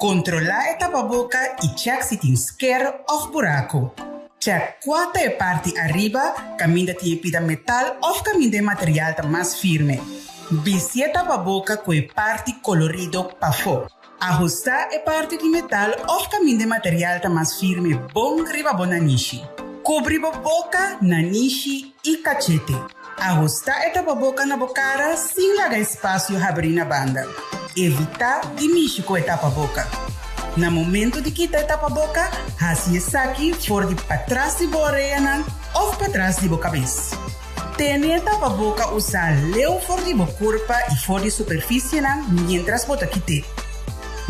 Controla a tapa-boca e check se tem esquerdo ou buraco. Check qual é a parte arriba, caminho de pida metal ou caminho de material mais firme. Vestir a tapa-boca com a parte colorido para fora. Ajustar a parte de metal ou caminho de material mais firme bom riba na niche. Cobrir a boca, na niche e cachete. Ajustar a tapa-boca na bocara sem largar espaço e abrir na banda. Evitar de mexer com a tapa-boca. No momento de quitar a tapa-boca, assim saque fora de para trás de boa orelha ou para trás de boa cabeça. Tenha a tapa-boca usar leu fora de boa corpo e fora de superfície mientras bota quitar.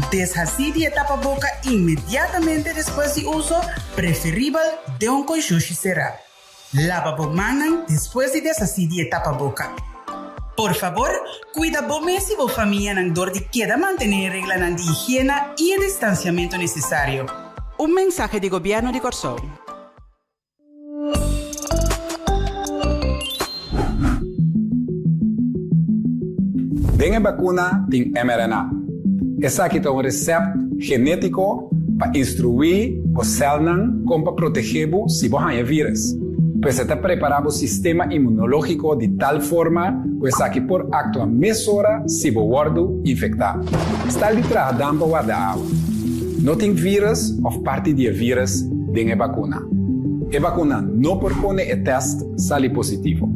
Deshacidir a tapa-boca imediatamente depois de uso, preferível de coixuxi será. Lava a mão depois de deshacidir a tapa-boca. Por favor, cuida bom se a família não dor de queda manter a regra de higiene e o distanciamento necessário. Mensagem do governo de Corsol. Dengue vacuna tem mRNA. Essa aqui é um receito genético para instruir o célula como para proteger se você vírus. Pois está preparado o sistema imunológico de tal forma que essa aqui por actuar mesura se o guardo infectado. Está detrás da água da água. Não tem vírus ou parte de vírus dengue vacuna. A vacuna não propõe o teste sale positivo.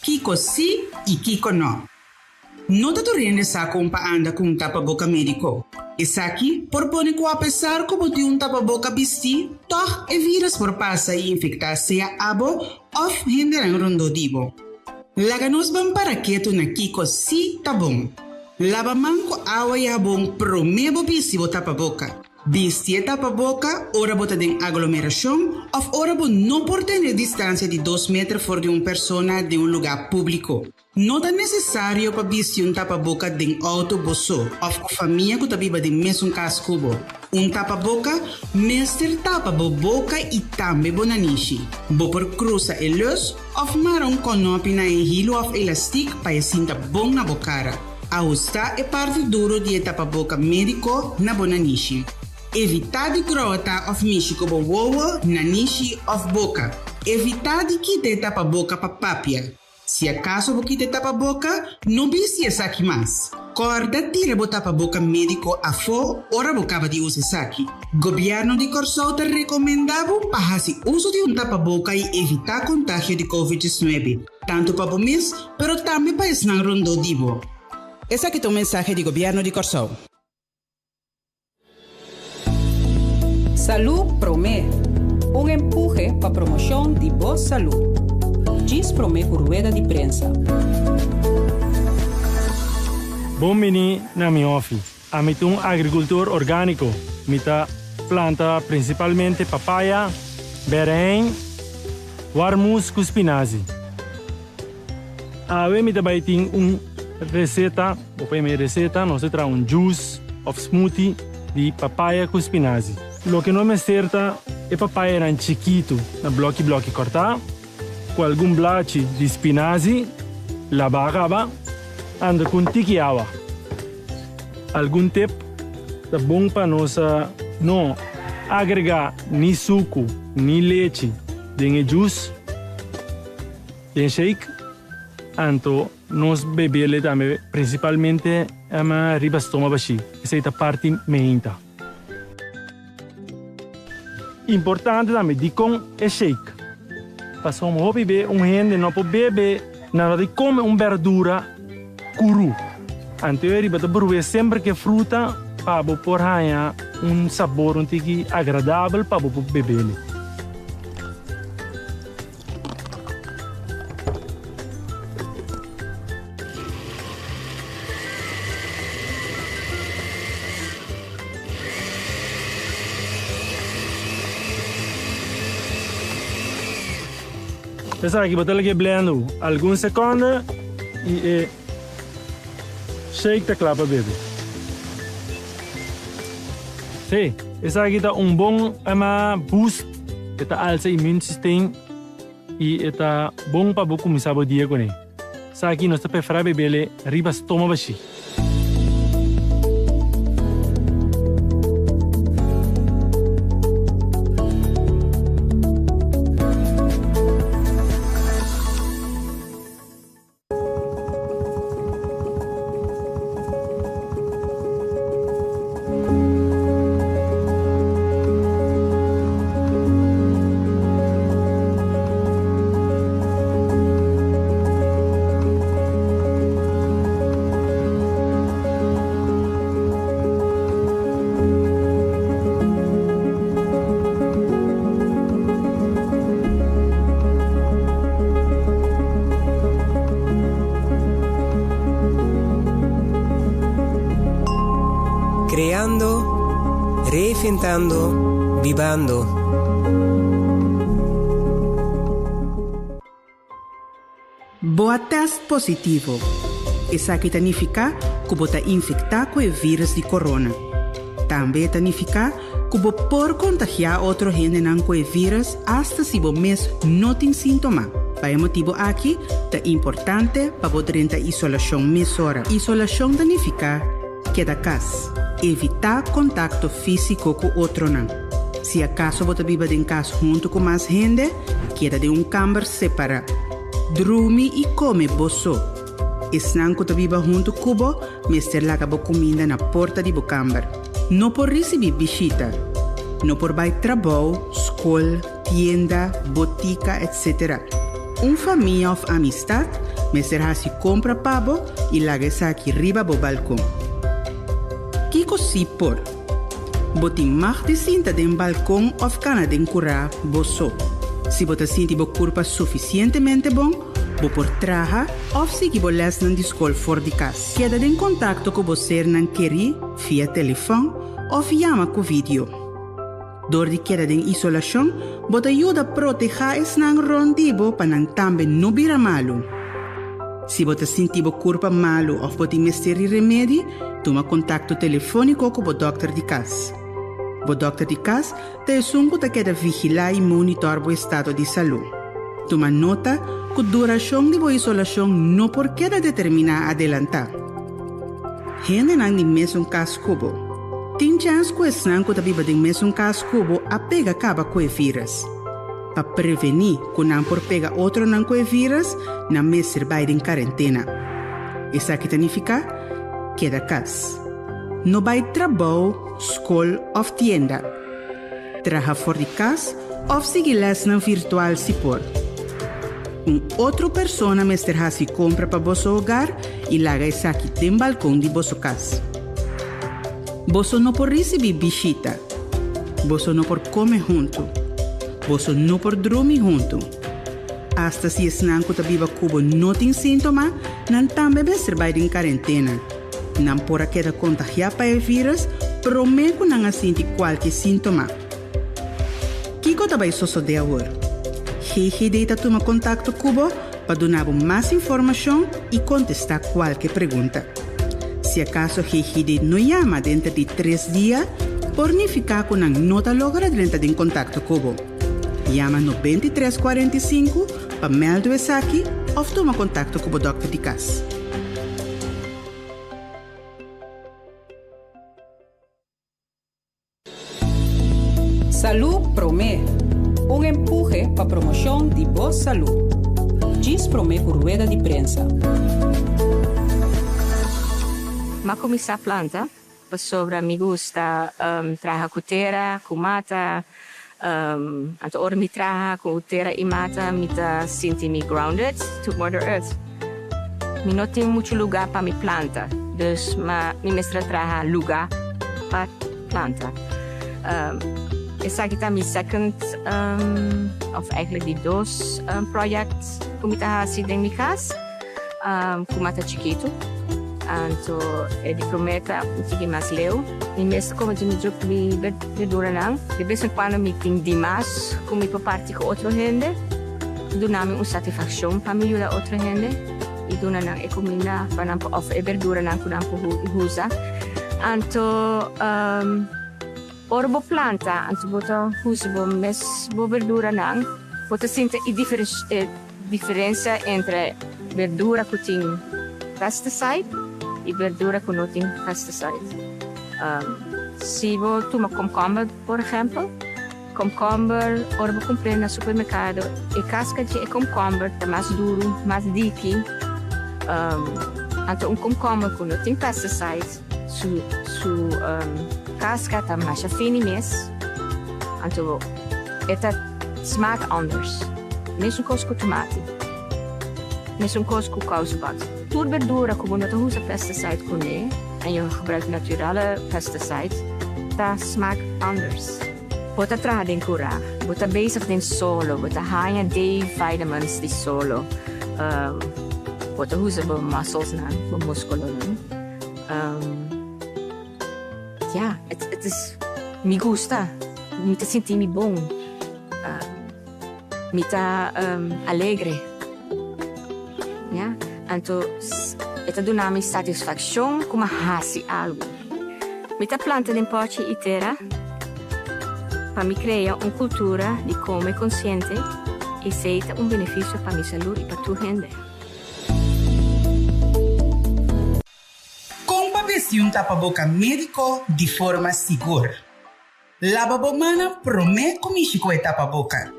Kiko sim e Kiko não. Não está tornando saco para andar com tapa-boca médico. Esse aqui propõe que apesar como de tapa-boca vestir, toch é vírus por passar e infectar seja abo ou render rondo dibo. Laga-nos bem para quieto na Kiko sim tá bom. Lava mão com água e sabão primeiro vestir o tapa-boca. Vestir tapa-boca, ora bota de aglomeração, ou ora bota não por ter distância de 2 metros fora de uma pessoa de um lugar público. Não é necessário para vestir tapa-boca de autobus ou com família que está viva de mesmo cascubo. Tapa-boca, mestre tapa boca e também bonaniche. Bo por cruza e luz, ou marrom conopi na hilo ou elástico para cinta bom na bocara. Ajustar é parte duro de tapa-boca médico na bonaniche. Evitar de grota of mishi como wowo, nanishi of boca. Evitar de quitar tapa-boca para papia. Se acaso você quitar tapa-boca, não precisa saque mais. Corda tira o tapa-boca médico a fora, ora bocava de usar saque. Governo de Corsol te recomendava para fazer uso de tapa-boca e evitar contágio de Covid-19. Tanto para o mês, mas também para esnar rondo divo. Esse aqui é o mensagem do governo de Corsol. Salud Promé, empuje para promoção de boa saúde. Diz Promé por rueda de prensa. Bom mini na minha office. A mim agricultor orgânico. Mita planta principalmente papaya, berém, warmus com spinazi. A mim também tem receita, nós traz juice of smoothie de papaya com spinazi. Lo que não me certa é papaya era chiquito, na bloque cortar, com algum blachi de spinazi, lavar, anda com tiquiawa. Algum tempo, é bom para nós não agregar nem suco, nem leite, nem juice, nem shake, então nós bebemos também, principalmente a riba estômago baixi, essa é a parte meinta. Importante também de com é shake. Passamos a beber gente não pode beber nada de comer verdura cru. Então eu riba de sempre que fruta para por ganhar sabor agradável para beber. Essa aqui botar aqui blend alguns segundos e shake da clapa bebê. Sim, essa aqui dá bom boost, que tá alça immune system e está bom para você começar o dia com ele. Aqui nós estamos para beber riba estômago baixo. Creando, reinventando, vivendo. Boa teste positivo. Isso aqui significa que você está infectado com o vírus de corona. Também significa que você pode contagiar outra gente com o vírus até se você mesmo não tem sintomas. Para esse motivo aqui, é importante para você ter isolação mesura. Isolação significa queda casa. Evitar contato físico com outro não. Se acaso você vive em casa junto com mais gente, queda de câmara separado. Dorme e come você. Esnan que você vive junto com você, mester laga bo comida na porta de câmara. Não por receber visita. Não por vai trabalho, escola, tienda, botica, etc. Família ou amistade, mester hasi compra pabo e laga essa aqui riba bo balcão. Kiko si por. Botin mag de sinta den balcão of cana den cura boso. Si bota sinti bo curpa suficientemente bom, bo por traja of si ki bo les nan di skol for di kas. Queda den contacto ko bo ser nan keri via telefone of llama ko video. Door di queda den isolación, bota ayuda proteja es nan rondibo pa nan tambe no bira malu. Si você sentir o corpo malo ou pode mesteri remédio, toma contato telefônico com o doctor de casa. O doctor de casa te sungo te queda vigilar e monitorar o estado de saúde. Toma nota que a duração de a isolação não por queda determinar adelantar. Gente não tem mesmo caso cubo. Tem chance que es não que vive em mesmo caso cubo a pega acaba com o vírus. Para prevenir que não por pegar outro não com o vírus, não me serve em quarentena. Isso aqui significa queda casa. Não vai trabalho, escola ou tienda. Traja fora de casa ou seguir les na virtual se por. Outra pessoa me será se compra para vosso hogar e larga isso aqui tem balcão de vosso casa. Você não pode receber visita. Você não pode comer junto. Você não pode dormir junto. Hasta se esnan que viva cubo não tem sintoma, não também vai ser em quarentena. Não pode quedar contagiar para o vírus, prometo que não sente qualquer sintoma. Kiko também sucede agora. Hehe deita toma contato cubo para dar mais informação e contestar qualquer pergunta. Se acaso Hehe não chama dentro de 3 dias, por não ficar com uma nota logra dentro de contato cubo. Llama no 2345 para meldo isso aqui ou toma contato com o doctor de casa. Salud Promé, empuje para promoção de boa saúde. Diz Promé por rueda de prensa. Ma começar a planta, sobre me gusta trabalhar com terra, com mata. Anto ora mi traha com terra e mata, mi ta sinti me grounded to Mother Earth. Mi não tenho muito lugar para me planta, dus mi mestra traha lugar para planta. Essa aqui tá mi second, of eigenlijk die 2 projects que mi ta hasi dentro mi casa, com mata chiquito. Anto di prometa sige mas leu e mesmo como de me jogo de verdura não de vez em quando me tem demais como me parte com outra gente do nome satisfação para me ajudar outra gente e do não é comida para não of verdura não que não usa anto orbo planta anto bota usa bo mes bo verdura não Você sente a diferença entre verdura que tem pesticide e verdura que não tem pesticide. Se você toma cucumber, por exemplo, cucumber, ora você compra no supermercado, a casca de cucumber está mais duro, mais líquido. Então, cucumber que não tem pesticide, sua casca está mais fina mesmo. Então, esta smaakt anders. Mesmo com tomate. Mesmo com kousenbak. Tudo verdura que você não usa pesticide com ele, en je gebruikt naturale pesticide, dat smaakt anders. Você trabalha em curar, você bezig in solo, você ganha D vitamins di solo. Você usa para muscles na, para músculo na. Ja, het is, me gusta, me te senti me bom, me tá alegre, ja. Então, esta dá me satisfação como hasi algo. Me tá plantando em pote e terra para me criar uma cultura de comer consciente e seita benefício para minha saúde e para tua gente. Como vestir tapa-boca médico de forma segura? Lava bomana promete comigo com a tapa-boca.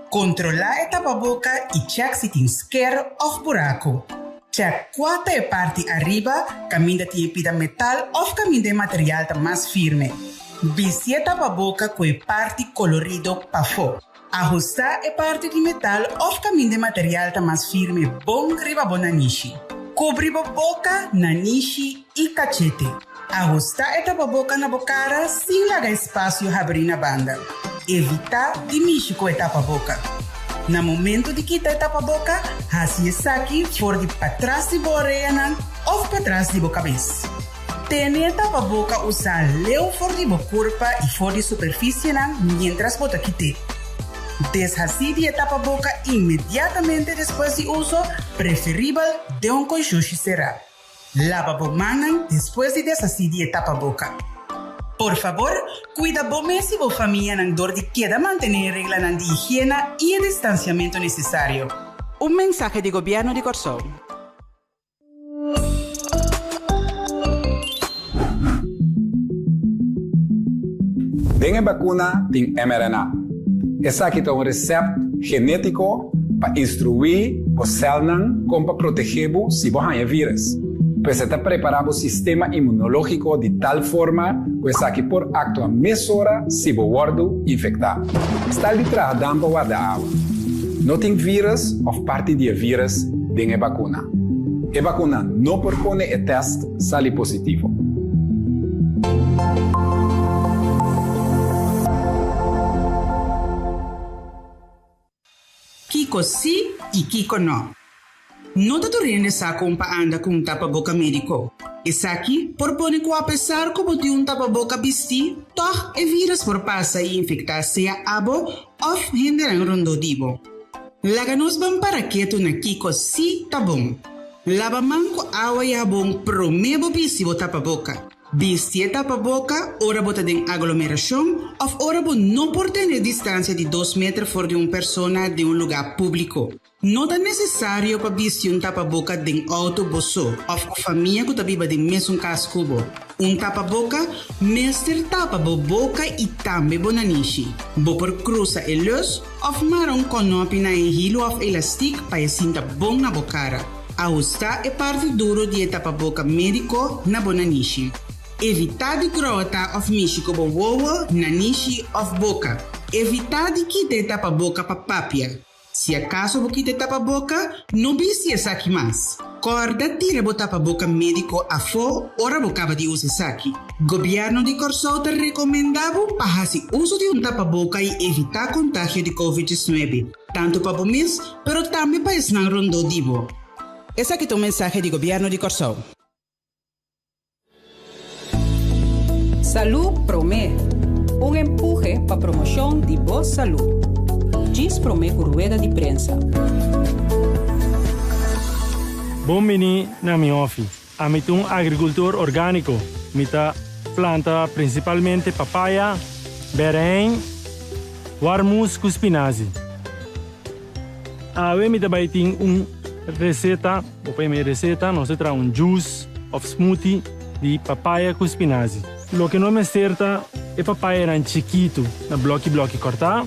Controlar a tapa-boca e check se tem esquerdo ou buraco. Check qual é a parte arriba, caminho de pida metal ou caminho de material mais firme. Vestir a tapa-boca com a parte colorido para fora. Ajustar a parte de metal ou caminho de material mais firme bom riba bonanishi. Cobrir a boca, nanishi e cachete. Ajustar a tapa-boca na bocara sem largar espaço abrir na banda. Evitar de mexer com a tapa-boca. No momento de quitar a tapa-boca, assim aqui for de para trás de boa orelha ou para trás de boa cabeça. Tenha a tapa-boca usar leu for de boa corpo e for de superfície mientras bota quitar. Deshacer a tapa-boca imediatamente depois de uso, preferível de conjunto será. Lava a mão depois de deshacer a tapa-boca. Por favor, cuida bem se a família não dor de queda manter regla de higiene e distanciamento necessário. Mensaje do governo de Corsão. Dengue vacuna tem mRNA. Essa aqui é um receito genético para instruir o célula como para proteger se você tem vírus. Pues está preparado o sistema imunológico de tal forma pues que por actuar mesura se o guardo infectado. Está detrás da água da água. Não tem vírus ou parte de vírus em a vacuna. A vacuna não propõe o teste sale positivo. Kiko sim e Kiko não. Não te rendes a compa anda com tapa-boca médico. Esse aqui propõe que apesar como de tapa-boca vestir, toch é vírus por passar e infectar seja abo ou render em rondodibo. Laganos bom para quieto na Kiko si tá bom. Lava mão com água e sabão promebo vestir o tapa-boca. Vestir tapa-boca, ora bota de aglomeração, ou ora bota não por ter distância de 2 metros fora de uma pessoa de um lugar público. Não é necessário para vestir tapa-boca de autobus ou família que está viva de mesmo casco. Tapa-boca, mestre tapa boca e também bonanishi. Bo por cruza e luz, ou marrom conopi na hilo ou elástico para sinta bom na bocara. Ajustar é parte duro de tapa-boca médico na bonanishi. Evitar de grota ou mexer com o ovo, nanishi ou boca. Evitar de quitar tapa-boca para papia. Se acaso você quitar tapa-boca, não viste essa aqui mais. Corda tira o tapa-boca médico a fora, ora bocava de usar essa aqui. Governo de Corsão te recomendava para fazer uso de tapa-boca e evitar contágio de Covid-19. Tanto para o mês, mas também para esse não rondodibo. Esse aqui é o mensagem do governo de Corsão. Salud Promé, empuje para promoção de boa saúde. Diz Promé por rueda de prensa. Bom meni na minha office. A mim agricultor orgânico. Mita planta principalmente papaya, berém warmus com spinazi. A me também tem receita, minha receita, nós temos juice of smoothie de papaya com spinazi. Lo que não me certa é papaya era chiquito, na bloque cortar,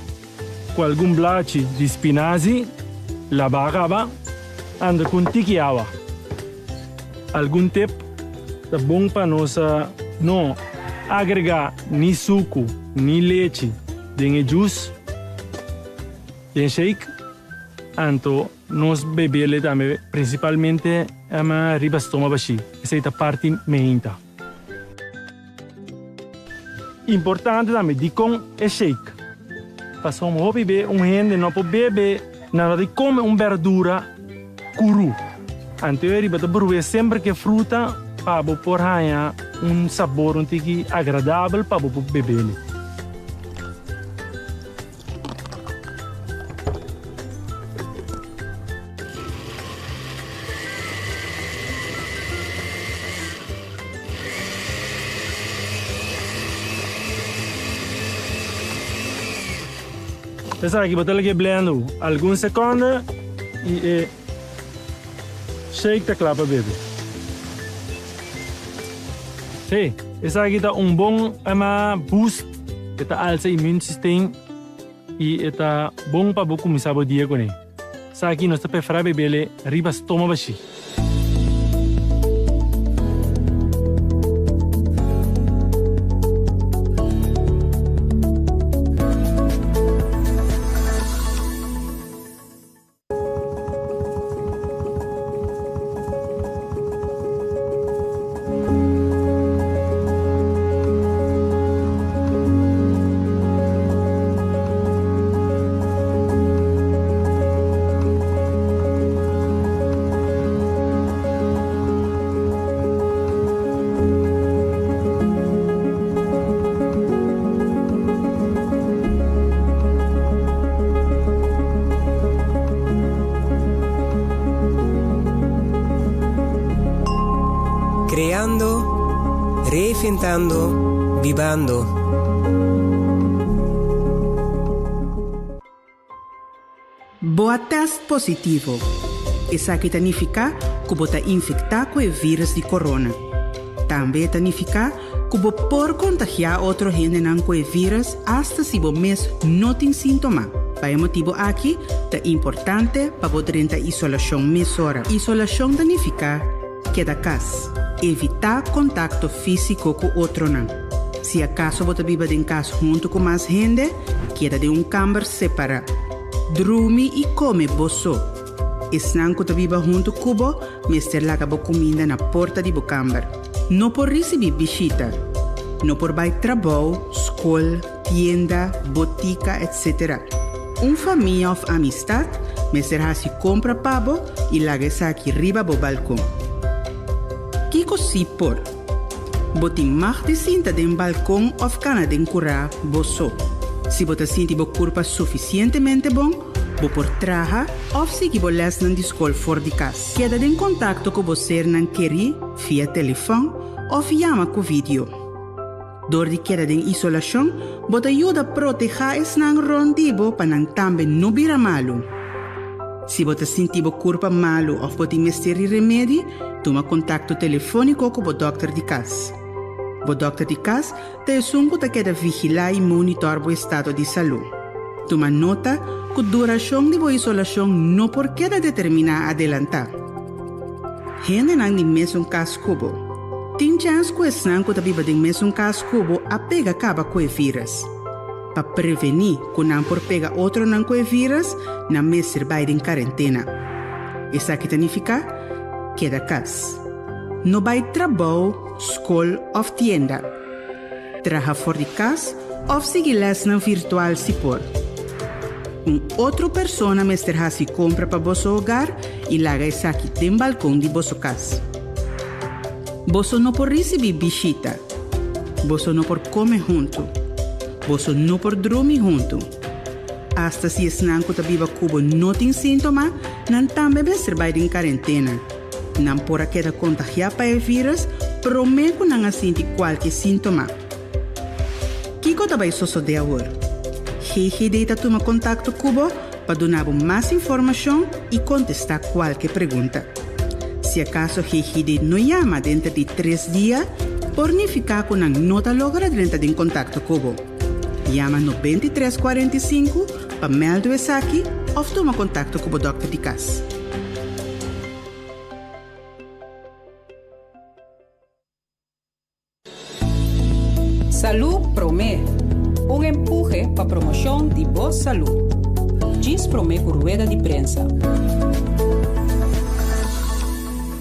com algum blachi de spinazi, lavar, anda com tiquiawa. Algum tempo, é bom para nós não agregar nem suco, nem leite, nem juice, nem shake. Então, nós bebemos também, principalmente, a ribastoma baixi. Essa é a parte meinta. Importante também, de com é shake. Passamos a beber gente não pode beber, nada de comer verdura cru. Então, eu riba de sempre que fruta, para pôr sabor agradável para beber. Essa aqui botar aqui blendo alguns segundos e shake tá claro para beber. Sim, essa aqui tá bom boost para alça immune system e tá bom para começar o dia com ele. Essa aqui nós tá para beber riba estômago baixo. Creando, reinventando, vivando. Boa teste positivo. Isso aqui significa que você está infectado com o vírus de corona. Também significa que você pode contagiar outra gente com o vírus até se você mesmo não tem sintomas. Para esse motivo aqui, é importante para você ter isolação mesora. Isolação significa que da casa. Evitar contato físico com outro. Se acaso você vive em casa junto com mais gente, queda de câmara separado. Dorme e come você. Esnan que você vive junto com você, mester laga a comida na porta de câmara. Não por receber visita. Não por ir trabalho, escola, tienda, botica, etc. Família ou amistade, mester se compra pavo e laga essa aqui riba do balcão. Kiko si por. Botin mag de sinta den balcão ou cana den cura boso. Se bota sinti bo curpa suficientemente bom, bo por traja ou se que bo les nan discol for de casa. Queda den contacto com você nan queri via telefone ou llama com vídeo. Dor de queda den isolação, bota ajuda a proteger es nan rondibo pa nan tambe no bira malo. Se você sentir o corpo malo ou pode investir em remédio, toma contato telefônico com o doctor de casa. O doctor de casa tem um que quer vigilar e monitorar o estado de saúde. Toma nota que a duração de a isolação não pode determinar adelantar. Gente não tem mesmo caso cubo. Tem chance que esse não tem mesmo caso cubo a pega acaba com o vírus. Para prevenir que não por pegar outro não com o vírus, não me serve em quarentena. Isso aqui significa que da casa. Não vai trabalho, escola ou tienda. Traja fora de casa ou seguir lesson virtual se for. Outra pessoa me será se compra para vosso hogar e larga isso aqui no balcão de vossa casa. Você não pode receber visita. Você não pode comer junto. Você não pode dormir junto. Hasta se esse nanco tá viva cubo não tem sintoma, não também vai ser em quarentena. Não pode quedar contagiar para o vírus, prometo não sentir qualquer sintoma. Kiko tá vai suceder agora. GGD está toma contacto cubo para donar más información y contestar cualquier pregunta. Si acaso GGD no llama dentro de 3 días, pornifica con una nota logra dentro de contacto cubo. Llama no 2345 para meldo aquí o toma contacto cubo Dr. Dicas. Salud Promé, un empuje para promoción de boa salud. Diz Promé por rueda de prensa.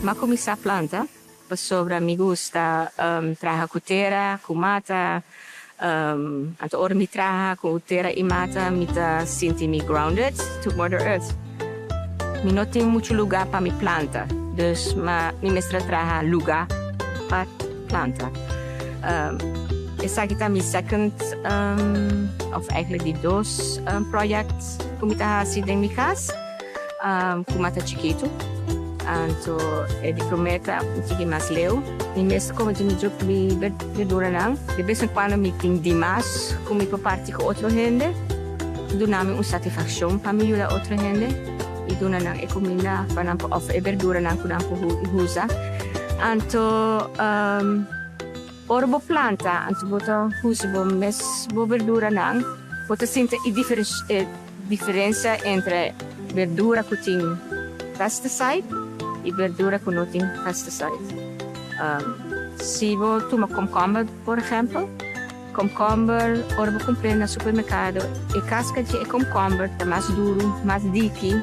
Ma começar a planta, sobre me gusta trabalhar com terra, com mata, então ora me trabalhar com terra e mata, me tá sentir-me grounded to Mother Earth. Me não tem muito lugar para me planta, dus me mestra trabalhar lugar para planta. Essa aqui tá minha second, of eigenlijk die 2 projects, como tá assim em minha casa, com mata chiquito. Então, ele promete que mais leu. E mesmo como eu me jogo de verdura não, de vez em quando me tem demais, como eu partilho com outra gente, dá-me uma satisfação para me ajudar outra gente. E dona não é comida para não oferecer verdura não que não usa. Então, orbo planta, então bota usa bo verdura não, bota sente a diferença entre verdura que tem pesticide e verdura que não tem pesticide. Se você toma cucumber, por exemplo, cucumber, orbo comprar no supermercado, a casca de cucumber é mais duro, mais dique.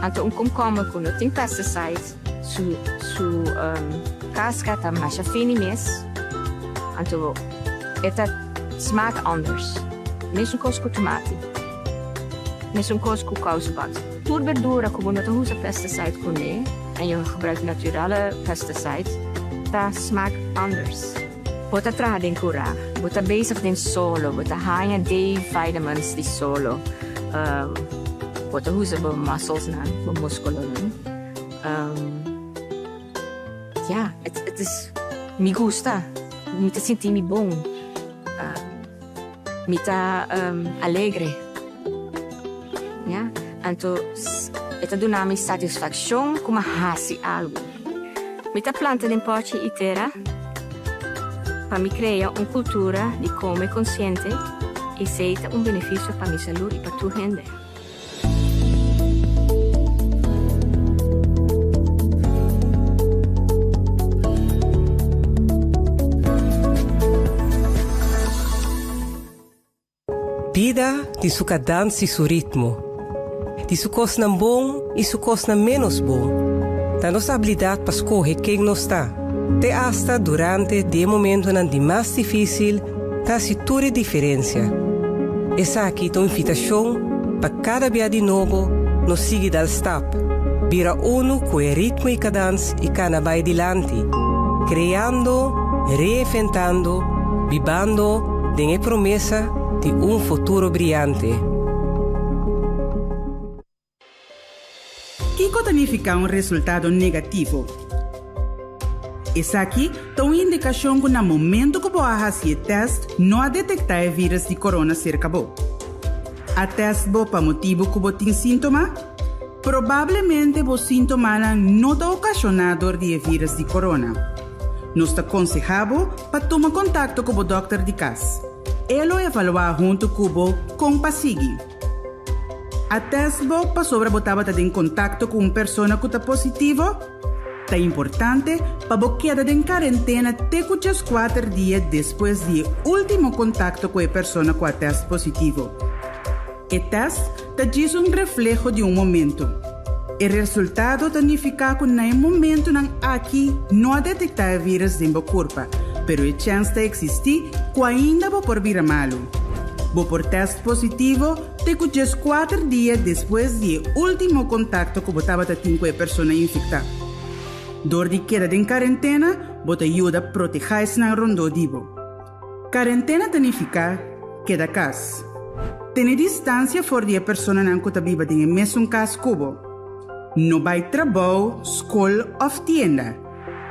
Então cucumber que não tem pesticide, su casca está mais fina mesmo. Então, esta smaakt anders. Mesmo com tomate. Mesmo com kousenbad. Toda verdura que você não usa pesticide com e você gebruikt naturale pesticide, dat smaakt anders. Você trabalha em curar, você bezig in solo, você ganha D-vitamins de solo. Você usa para muscles, para músculos. Ja, het is, me gusta, me te sentir bom, me tá alegre, ja, então, это dá-me satisfação como fazer algo. Me tá plantando em pote e terra, para me criar uma cultura de comer consciente e ser benefício para minha saúde e para tua gente. Vida di su cadanza e su ritmo. Di su cosa bom e su cosa menos bom. Da nossa habilidade para escolher quem não está. Te hasta durante de momento de mais difícil, ta se tudo diferença. Essa aqui é uma invitação para cada dia de novo nos seguir dal step. Vira uno com o ritmo e cadanza e cana vai adiante. Criando, reinventando, vivendo, de promessa de um futuro brilhante. Kiko significa um resultado negativo. Essa aqui é uma indicação que no momento que você faz o teste, não há detectar o vírus de corona cerca de você. A teste para motivo que você tem sintoma, provavelmente os sintomas não estão ocasionados de vírus de corona. Nós está aconselhado para tomar contato com o Dr. Dicas. Ele evaluar junto com o pasigi. A teste para sobre botar em contato com uma pessoa que está positiva, é importante para você quedar em quarentena até 4 dias depois do último contato com a pessoa com a teste positivo. O teste diz reflexo de momento. O resultado significa que no momento aqui não há detectar vírus em sua corpo, pero a chance de existir que ainda por vir malo. Por teste positivo, te 4 dias depois do último contato que você teve com a pessoa infectada. Dor de queda em quarentena, você ajuda a proteger-se na rondodivo. Quarentena significa queda casa. Tem distância fora da pessoa que está viva em mesmo casa cubo. Não vai trabalho, escola ou tienda.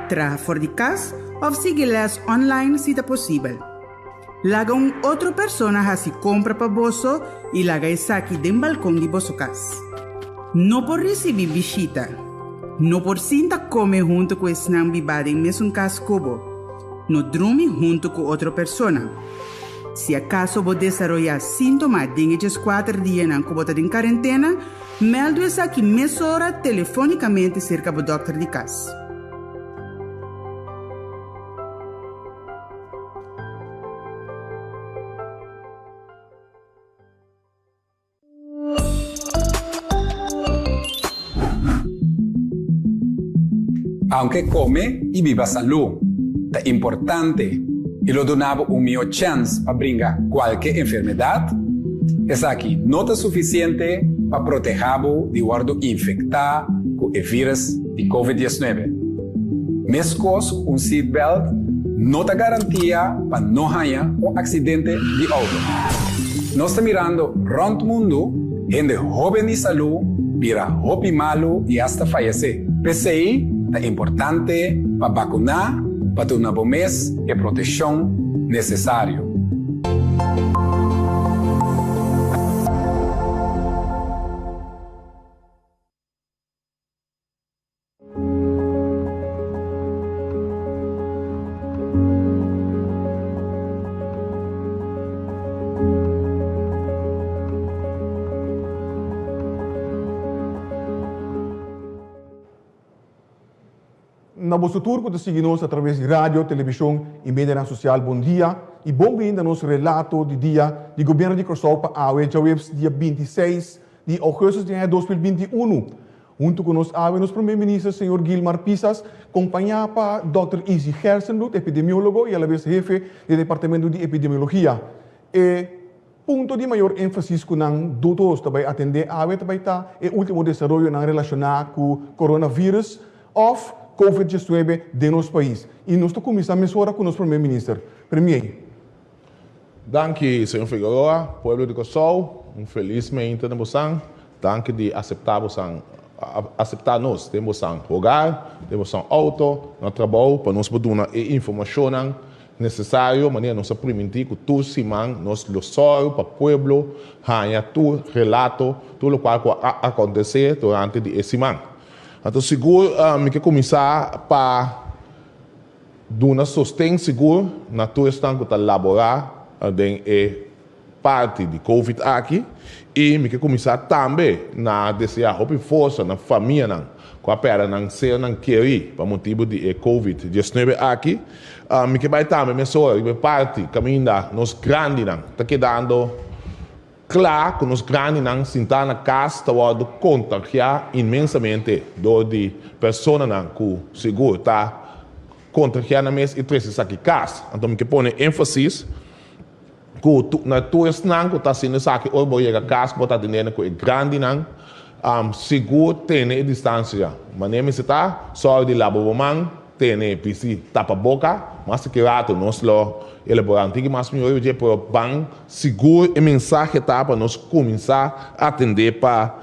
Traga fora de casa ou siga les online se é possível. laga outra persona hasi compra para bosso e laga essa aqui dem balcão de bosso casa. Não por receber visita, não por sinta comer junto com esse não bibado em mesmo cascubo, não dorme junto com outra persona. Se acaso você desarrollar sintomas de 4 dias na cubota de quarentena, melde essa aqui meia hora telefonicamente cerca do doutor de casa. Aunque come y viva salud, es importante y lo donaba un mejor chance para brincar cualquier enfermedad. Es aquí no es suficiente para protegerlo de guardo infectar con el virus de COVID-19. Mescos un seatbelt no te garantía para no haya un accidente de auto. No está mirando rond mundo, gente joven de salud, vira hopi malo y hasta fallece. PCI es importante para vacunar, para dar una mes de protección necesario. Na vosso turco te seguimos através de rádio, televisão e mídia social. Bom dia e bem-vindo ao nosso relato de dia do governo de Curaçao para a webs dia 26 de agosto de 2021. Junto com nós, nosso primeiro-ministro, senhor Guilmar Pisas, acompanhado para Dr. Izzy Gersenblut, epidemiólogo e a la vez jefe do Departamento de Epidemiologia. E ponto de maior ênfase com os doutores também atender a também está o último desenvolvimento relacionado com o coronavírus of COVID-19 de nosso país. E nós começamos agora com o nosso primeiro-ministro. Premier. Danke, senhor Figueroa, povo de Curaçao, felizmente temos danke de aceitar-nos. Temos hogar, temos auto, no trabalho, para nós dar a informação necessária, maneira nós permitir que tudo se mantenha, nós losório para o povo, ganha tudo relato, tudo o qual acontecer durante a semana. Então, seguro, me quer começar para dar um sustento seguro na tua estão que laborar em parte de COVID aqui e me quer começar também na desejar força na família com a pera não ser não querer para motivo de COVID-19 aqui me quer vai também me parte caminho nos grandes não está quedando claro que nos grandes não sentar na casa está contagiar imensamente de pessoas que seguro está contagiar na mesa e três aqui casa. Então me que põe ênfase que na tua não que está sendo aqui ou vou chegar a casa que está atendendo com o grande não seguro tem a distância. Mas nem se está só de laboratório tem PC tapa boca mas que rato nós lo elaborar antigo mas melhor hoje para bang seguro e mensagem tá para nós começar a atender para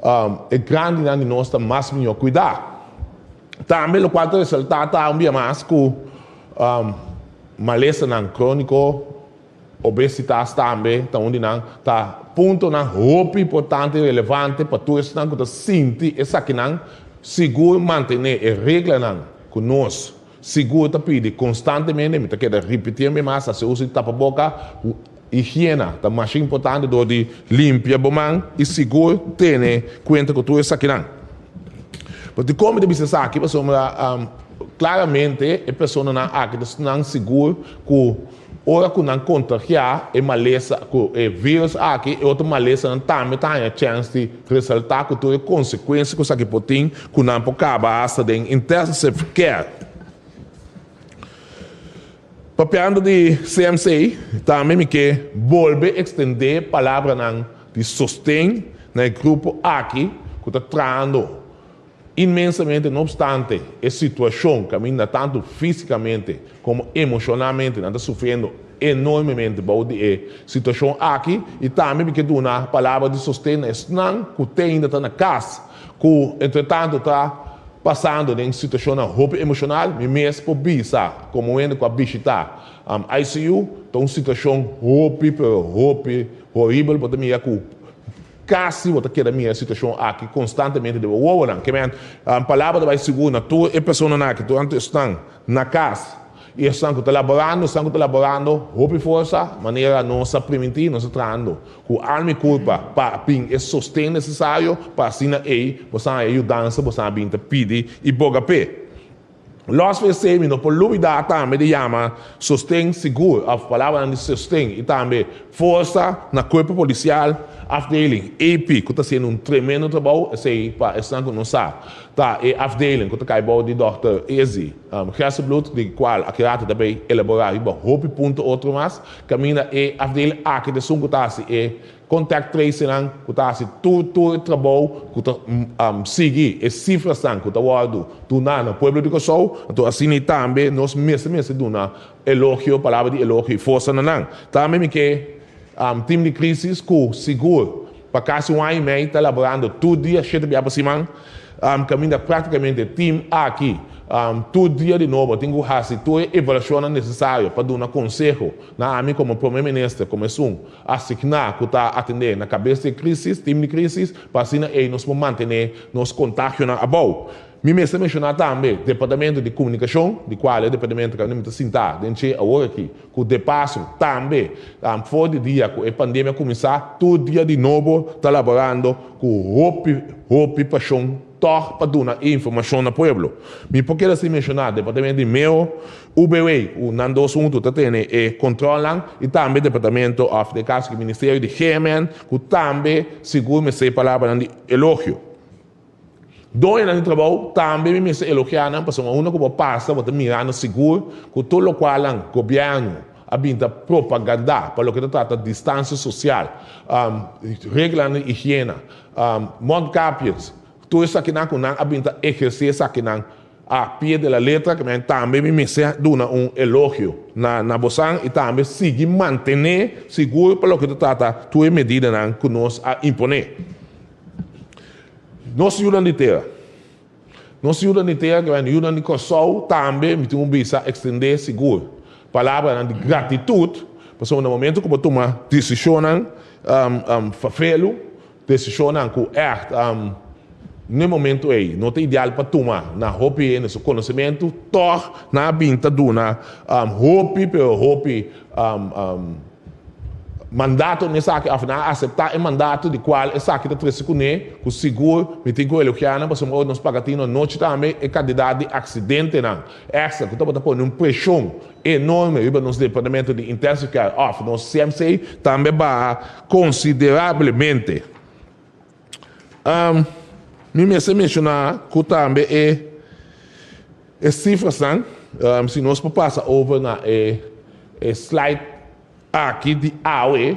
o grande de nós tá mais melhor cuidar também o quadro resultado tá dia mais com maleza não crônico obesidade também tá onde não tá ponto não roupa importante relevante para todos não que sentir essa que não seguro manter a regra não conosco seguro tá pede constantemente me tá queda repetir mais se usa tapa boca higiene tá mais importante do de limpar bom e seguro tem conta com tudo isso aqui não porque como deve ser aqui pessoa claramente a pessoa não aqui não seguro que ora que não contagiar é maleza com o vírus aqui e outra maleza não também tem a chance de resultar com toda consequência que isso aqui pode ter que não pode acabar hasta de intensive care. Papiando de CMC, também me quer volver a estender a palavra de sustento no grupo aqui, que está trazendo imensamente, não obstante, a situação caminha tanto fisicamente como emocionalmente, está sofrendo enormemente por a situação aqui, e também me quer dar uma palavra de sustento, não que tem ainda está na casa, que entretanto está passando em situação emocional, me mesmo por bisa, como indo com a visita ICU, então situação horrível, porque me quase outra que da minha situação aqui constantemente de ouvindo, que men palavra vai segura, tu é pessoa na que tu antes estão na casa e estão colaborando, hope força, maneira nossa primitiva, nossa trando, com alma e culpa, para ping é sustento necessário para assim aí, você ajudar, você binta pedir e boga pé. Nós fazemos por luvidar também de chama sustento seguro, a palavra de sustento e também força na corpo policial, afdeling AP, que está sendo tremendo trabalho, sei para estar com nós, tá? E afdeling que está caindo de Dr. Ezi, Gersenbloed, de qual a criada também elaborar, e hope ponto outro mais, caminha e afdeling a que de sungo tá se e contact tracing que tá se tudo trabalho que tá seguir e cifras que tá guardo do no pueblo de Kosovo, então assim também nós mesmo do na elogio, palavra de elogio, força não, também que time de crise com seguro, para quase um ano e meio, está elaborando todo dia, cheio de aproximar, caminha praticamente time aqui, todo dia de novo, tenho que fazer toda a avaliação necessária para dar um conselho, na mim como primeiro-ministro, como assignar que está atender na cabeça de crise, time de crise, para assim nós manter nos contágios na boa. Me mesmo mencionar também departamento de comunicação, de qual é o departamento que nós sentar, dentro agora aqui, que de passo também, fora de dia que a pandemia começar, todo dia de novo está trabalhando com hope paixão, para dar informação no pueblo. Me porque assim mencionar departamento de meio, UBW, o Nando Assunto, está tendo e controlam, e também departamento de caso do Ministério de Higiene, que também seguro me sei palavra de elogio. Dois anos de trabalho, também me elogiando, porque uma única que passa, você mirando seguro, que todo o qual o governo habita propaganda, para o que trata de distância social, regras de higiene, modo-cápias, tudo isso aqui não habita exercer isso aqui a pé da letra, que também me dá elogio na bolsa e também seguir manter seguro para o que trata de toda medida que nós imponer. Nossa ajuda de terra. Nossa ajuda de terra, que vai ajuda de Kosovo, também me tem visa extender seguro. Palavra de gratitude, porque no momento que eu tomo decisão, fafelo, decisão que no momento aí, não tem ideal para tomar, na roupa e nesse conhecimento, na binta duna, mandato nessa aqui, afinal, aceitar o mandato de qual essa aqui está com seguro, me tem que elogiar, mas nós pagamos noite também, e candidato de acidente, essa que está por uma pressão enorme sobre nosso departamento de intensive care of, nosso CMC, também vai consideravelmente. Me mencionar que também é cifras, se nós passamos over na slide aqui de AOE,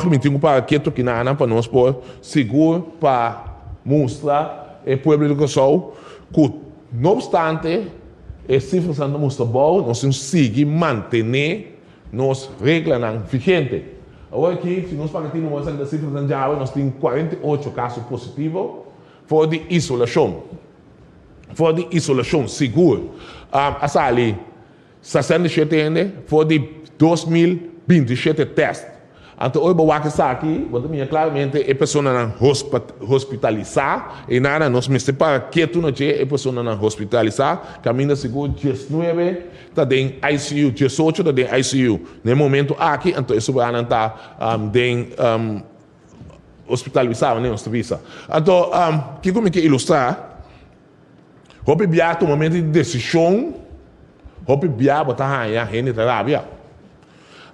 me tenho para que nada para nós por seguro para mostrar o povo do Kosovo que, não obstante, as cifras não mostram bom, nós temos que seguir manter nos regras vigentes. Agora aqui, se nós pagamos as cifras de AOE, nós temos 48 casos positivos fora de isolação. Fora de isolação, seguro. Essa ali, 67 anos, fora de 2027 testes. Então, hoje, eu estou aqui, claramente, a pessoa não hospitalizar, e nada, nós me separamos quieto, a pessoa não hospitalizar, caminha seguro, 19, está em ICU, 18 está em ICU. No momento aqui, então, isso vai estar hospitalizado, né, hospitalizado. Então, como que ilustrar? Hope biar, um momento de decisão, hope biar, botar a gente trabalha.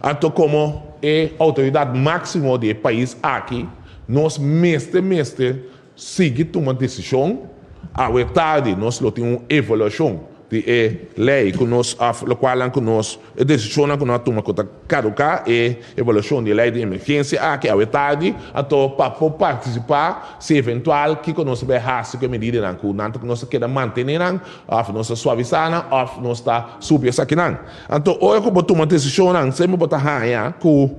Então, como a autoridade máxima do país aqui, nós mestre seguimos uma decisão, a tarde nós temos uma avaliação de lei que nós, a qual nós, a decisão que nós tomamos caducar é a avaliação de lei de emergência aqui a tarde, então para participar, se eventual que nós vai fazer que medida que nós queremos manter, nós suavizar, nós está subir essa aqui. Então, hoje que eu tomo uma decisão, sempre botar raia que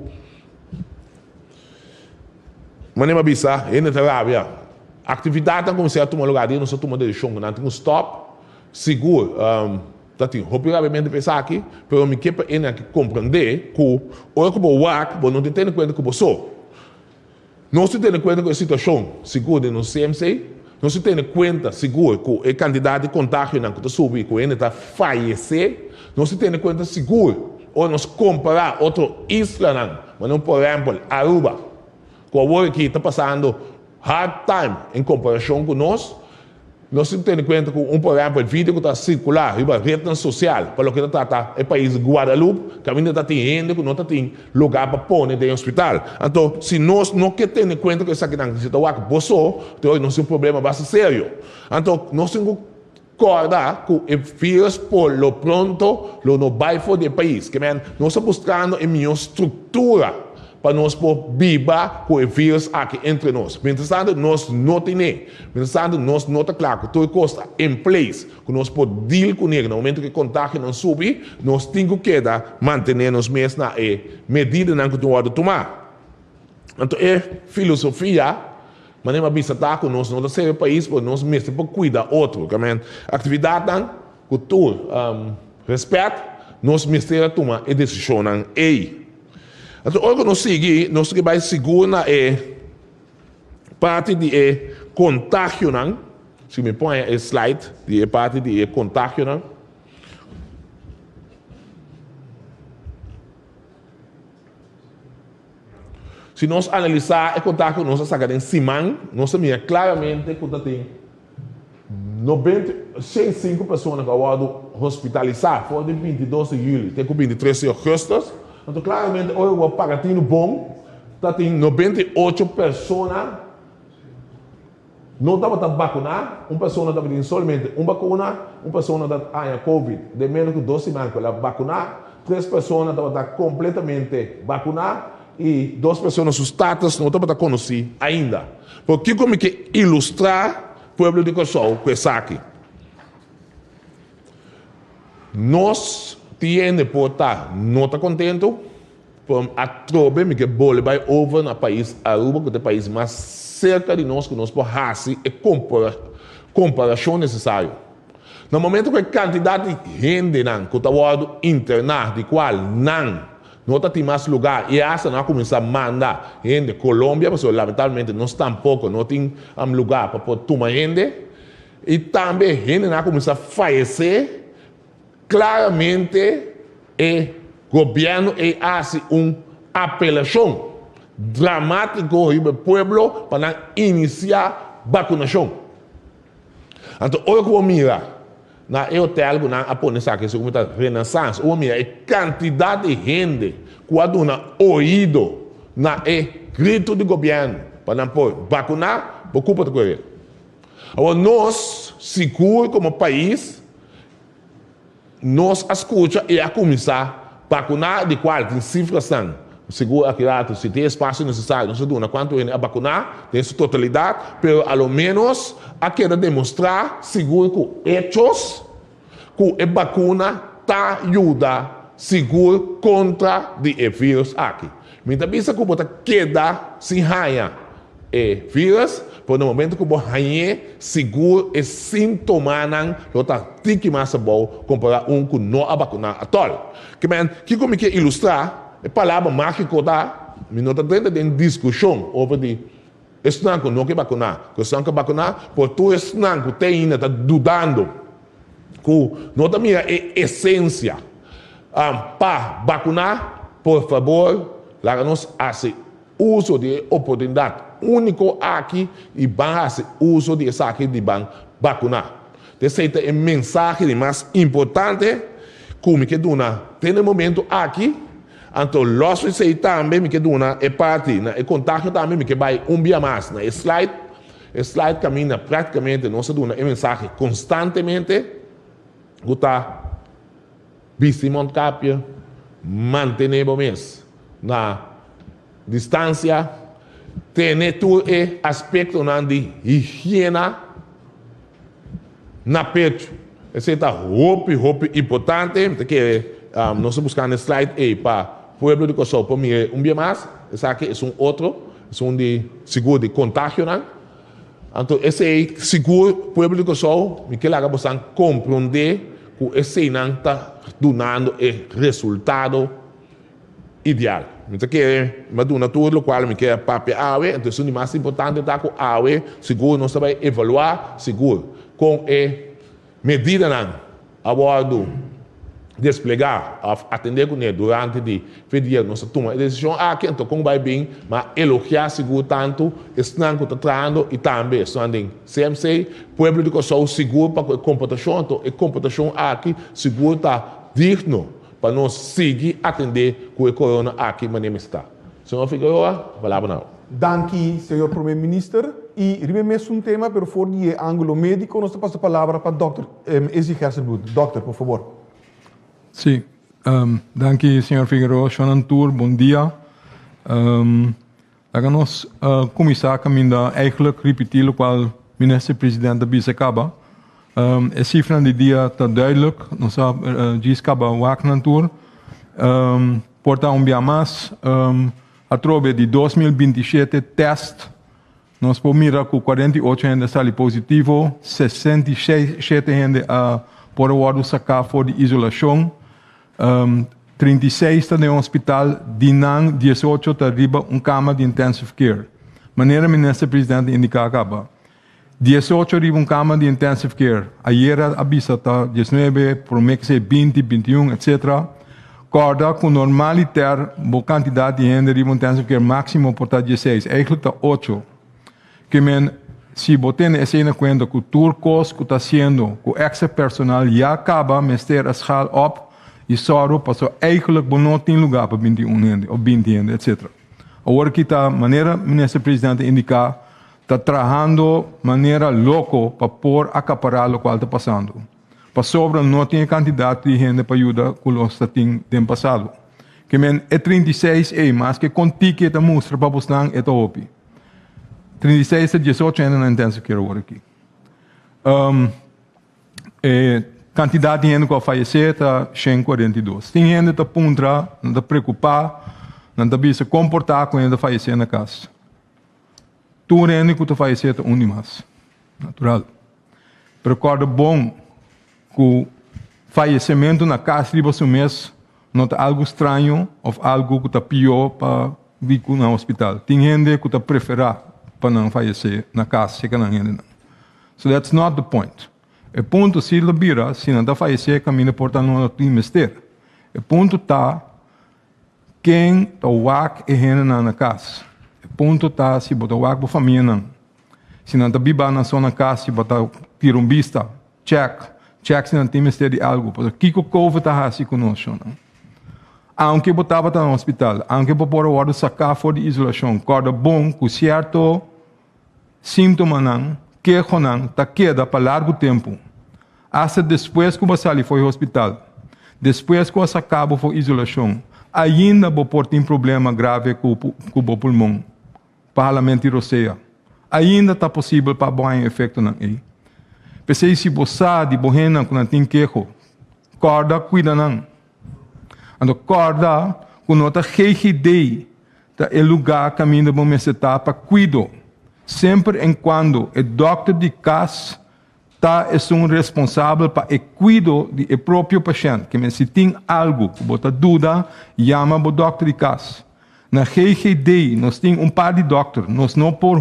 maneira bisa, ainda trabalha. atividade começar a tomar lugar, não só tomar decisão, não tem um stop, seguro, Tati, rapidamente pensar aqui, pero me quer para compreender que o que o WAC, não tem em conta que o sou. Não se tem em conta com a situação segura no CMC, não se tem em conta seguro que o candidato de contágio não está subindo, que ele está falecer, não se tem em conta seguro ou nos comparar outro isla, mas não por exemplo Aruba, com o que está passando hard time em comparação com nós. Nós temos que ter em conta que, por exemplo, o vídeo que está circular na rede social, para o que está no país de Guadalupe, que ainda está tendo gente que não tem lugar para pôr dentro do hospital. Então, se nós não queremos ter em conta que isso aqui não está então nós temos um problema bastante sério. Então, nós temos que acordar que o vírus, por lo pronto, não vai fora do país. Que, nós estamos buscando uma melhor estrutura para nós viver com o vírus aqui entre nós. Pensando, nós não temos. Pensando, nós não está claro que tudo costa em place, que nós podemos deal com ele. No momento que o contágio não sube, nós temos que manter-nos mesmo na medida que nós temos tomar. Então, é filosofia, mas não é uma que nós não temos país, porque nós mesmos podemos cuidar outro. Atividade, cultura, respeito, nós mesmos tomar a decisão aí. Então, hoje nós vamos seguir na parte de contágio, se me põe a slide, de parte de contágio. Se nós analisar o contágio, nós sacamos em cima, nós sabemos claramente que tem 95 pessoas que foram hospitalizadas, fora de 22 de julho, tem 23 de agosto. Então, claramente, hoje o pagatino bom, tem 98 pessoas não estava vacinar, uma pessoa estava tendo somente uma vacuna, uma pessoa estava Covid, de menos que 2 semanas para vacinar, 3 pessoas estavam completamente vacinadas e 2 pessoas, os status não estavam conhecidos ainda. Porque como que ilustrar o povo de Kosovo com isso aqui? Nós temos por estar não está contente, por a trobe que bole vai over no país Aruba, que é o país mais cerca de nós, que nós podemos fazer a comparação necessária. No momento que a quantidade de gente que está internada, de qual não tem mais lugar, e essa não começa a mandar gente de Colômbia, porque lamentavelmente nós tampouco não tem lugar para poder tomar gente, e também gente não começa a falecer. Claramente, o governo faz uma apelação dramática ao povo para iniciar a vacinação. Então, hoje eu vou mirar na hotel, na japonesa, que é uma renaissance, eu vou mirar a quantidade de gente que dá ouvido na grito do governo para vacinar, por culpa do governo. Agora, nós, seguro como país, nós escuta e a começar a vacinar de qual tem cifras são. Seguro aqui, se tem espaço necessário, não se dá quanto é a vacinar, tem sua totalidade, mas ao menos a querer demonstrar, seguro com hechos, que a vacuna está ajuda seguro contra o vírus aqui. Muitas vezes que você queda sem raia o vírus, por no momento que você raia, seguro e sintoma não está tem mais bom comparar que não a vacunar a todo. Que como que ilustrar a palavra mágica da não está dentro de discussão over de estão que não que vacinar, que estão que vacinar, por tu estão que tem ainda está dudando que não está minha essência para vacinar, por favor, lá-nos fazer uso de oportunidade único aqui e vão fazer uso de essa aqui de vacinar. Essa é a mensagem mais importante como que dona tem no momento aqui. Então, nós também que dona é parte, o contágio também que vai dia mais na slide. O slide caminha praticamente, nós dona a mensagem constantemente. Guta, Bistimont Capia, mantenemos mesmo na distância, ter todo o aspecto de higiene na peito. Esse é muito importante, porque nós estamos buscando slide aí para o povo de Kosovo. Para mim, dia mais, esse aqui é outro, é de seguro de contágio. Então, esse é seguro, o povo de Kosovo, me que lá você compreender que esse não está dando o resultado ideal. Então, que mas do tudo qual me quer papel AWE, então isso é mais importante tá com AWE, seguro nós vai evaluar seguro com medida não abordo desplegar atender com ele durante de fedia nossa toma decisão aqui então como vai bem mas elogiar seguro tanto estão contratando e também estão CMC povo de Kosovo seguro para computação então a computação aqui seguro tá digno para nós seguir atender com o corona aqui manifestar. Senhor Figueroa, palavra não. Danke, senhor primeiro-ministro. E rimemos um tema, pero for die ângulo médico, nós passamos a palavra para o Dr. Ezi Hersenbloed. Doctor, por favor. Sim, danke, senhor Figueroa. Shonan Tour, bom dia. Laten nós começar a caminhar, eigenlijk repetir o qual minister-president Bise acaba. A cifra de dia está duidelijk. Nós diz que o Waknantur porta dia mais a trobe de 2027 teste. Nós podemos mirar com 48 gente sali positivo, 66 gente por o sacar for de isolação, 36 está no hospital, dinang 18 está riba cama de intensive care. Maneira minister-presidente indica acaba. 18 riba cama de intensive care. Ayer avisa tá 19, promete 20, 21, etc. Corda com normaliter, boa quantidade de gente riba intensive care máximo por 16. Eigenlijk tá 8. Que men, se botar essa em conta que o turcos que está sendo, que o extra personal já acaba, mas ter a escala op e só passou eigenlijk não tem lugar para 21 gente ou 20 gente, etc. Agora que está maneira minister-presidente indicar está trabalhando maneira louco para pôr acaparar o qual está passando. Para sobra não tem quantidade de gente para ajudar com os que tem passado. Que men é 36 mas que com ticket a mostra para buscar é top. 36 a 18 ainda não intensive care agora aqui. Quantidade de gente que vai falecer está 142. Tem gente que está puntra, não está preocupar, não está se comportar com gente que falecer na casa. Tu gente que está falecer está mais. Natural. Recorda bom que o falecimento na casa de você mês não é algo estranho ou algo que está pior para vir no hospital. Tem gente que está preferar para não falecer na casa, se não ainda não. So that's not the point. O ponto se ele vira, se não está falecer, caminha por não tem mistério. O ponto está quem está wak e gente na casa. O ponto está se botar wak para família não. Se não está biba na sua casa, se botar tira vista, check se não tem mistério de algo. Porque o que o COVID está assim conosco não. Aunque botava no hospital, aunque por hora sacar fora de isolação, corda bom, com certo síntoma não, queijo não, tá queda para largo tempo. Até depois que você ali foi ao hospital, depois que você acaba foi isolação, ainda vou ter um problema grave com o pulmão, parlamento e roceia. Ainda está possível para bom efeito não aí. Pensei se você de bohena com não tem queijo, corda cuida não. Ando corda com nota GGD, tá é lugar caminho para me setar para cuido. Sempre enquanto o doctor de casa é responsável para o cuidado do próprio paciente. Que se tem algo que bota dúvida, chama o doctor de casa. Na GGD, nós temos par de doctores. Nós não por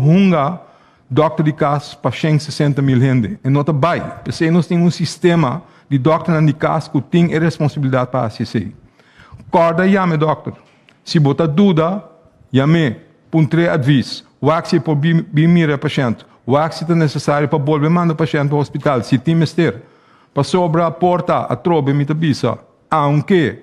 doctor de casa para 160 mil gente. E não está bem. Porque nós temos sistema de doctor de casa que tem a responsabilidade para assistir. Corda, chame doctor. Se bota dúvida, chame. Puntre aviso. O axi por mira paciente. O axi é necessário para volver mandar o paciente para o hospital. Se tem mistério. Para sobra a porta, a trobe, me tabisa. Aunque,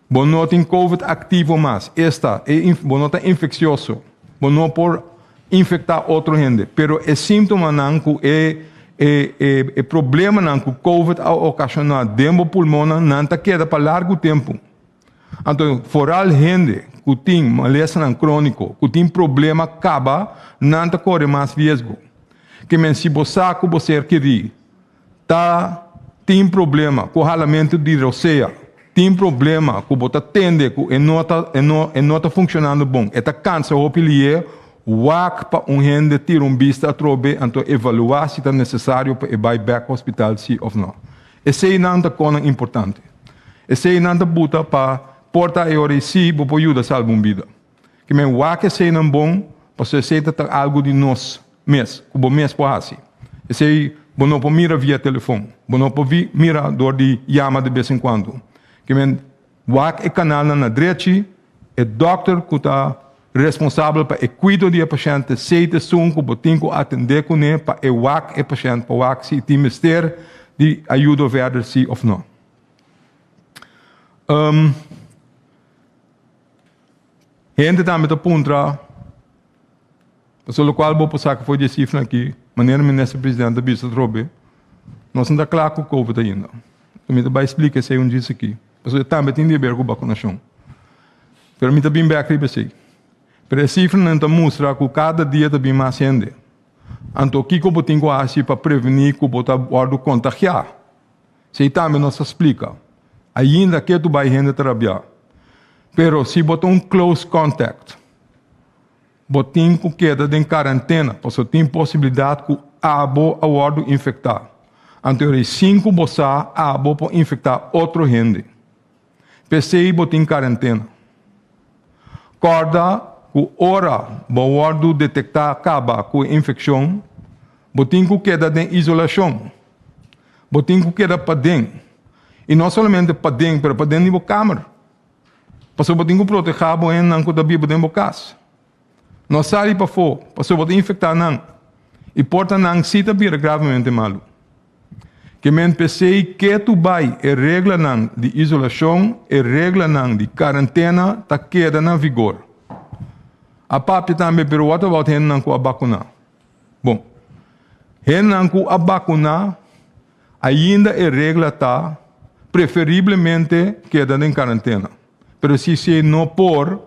não tem COVID ativo mais. Esta não está infeccioso. Não por infectar outra gente. Pero é síntoma não que é problema não que o COVID ocasionar dentro do pulmão não está queda para largo tempo. Então, foral gente que tem malestar crônico, que tem problema, acaba, não corre mais risco. Que se você querer, tem problema com o ralamento de roceia, tem problema com você atende, que não está funcionando bom, está câncer ou pilier, wak pa gente tira vista a trobe anto evaluar se é necessário para ir back hospital sim ou não. Esse não é coisa importante. Esse não é buta para porta e ore sim para ajuda salvar uma vida. Que me wak esse não bom para se tá algo de nós mês, como mês para assim. Esse não pode mirar via telefone, não pode mirar door de chama de vez em quando. Que me wak é canal na direita, é doctor que está responsável para cuidar do paciente, se te som que botem que atender com ele para wak é paciente, para wak se tem mister de ajuda verder sim ou não. Gente também está pontra, pelo qual vou passar que foi de cifra aqui, maneira ministro presidente da Bisa Trobe, nós não está claro com o COVID ainda. Eu vai explicar se é disso aqui. Porque também tem de ver com a vacinação. Pero me também bem aqui Pero a cifra não mostra que cada dia está mais gente. Então, o que eu tenho que fazer para prevenir que eu possa contagiar? Se também nos explica. Ainda que tu vai gente trabalhar. Pero se botar close contact, botem que queda em quarentena, porque tem possibilidade que abo a wardo infectar. Então, 5 bossa abo para infectar outro gente. PC botem quarentena. Corda que ora o wardo detectar acaba com infecção, botem que queda em isolação. Botem que queda para dentro. E não somente para dentro, mas para dentro da câmara. Porque botem que proteger o ente não que da Bíblia dentro da casa. Não sai para fora, porque botem infectar não. E porta não se está gravemente malo. Que men pensei que tu vai e regra não de isolação e regra não de quarentena tá queda na vigor. A papi também pero what about hen não com a vacuna? Bom, hen não com a vacuna ainda e regra tá preferivelmente queda em quarentena. Pero se não por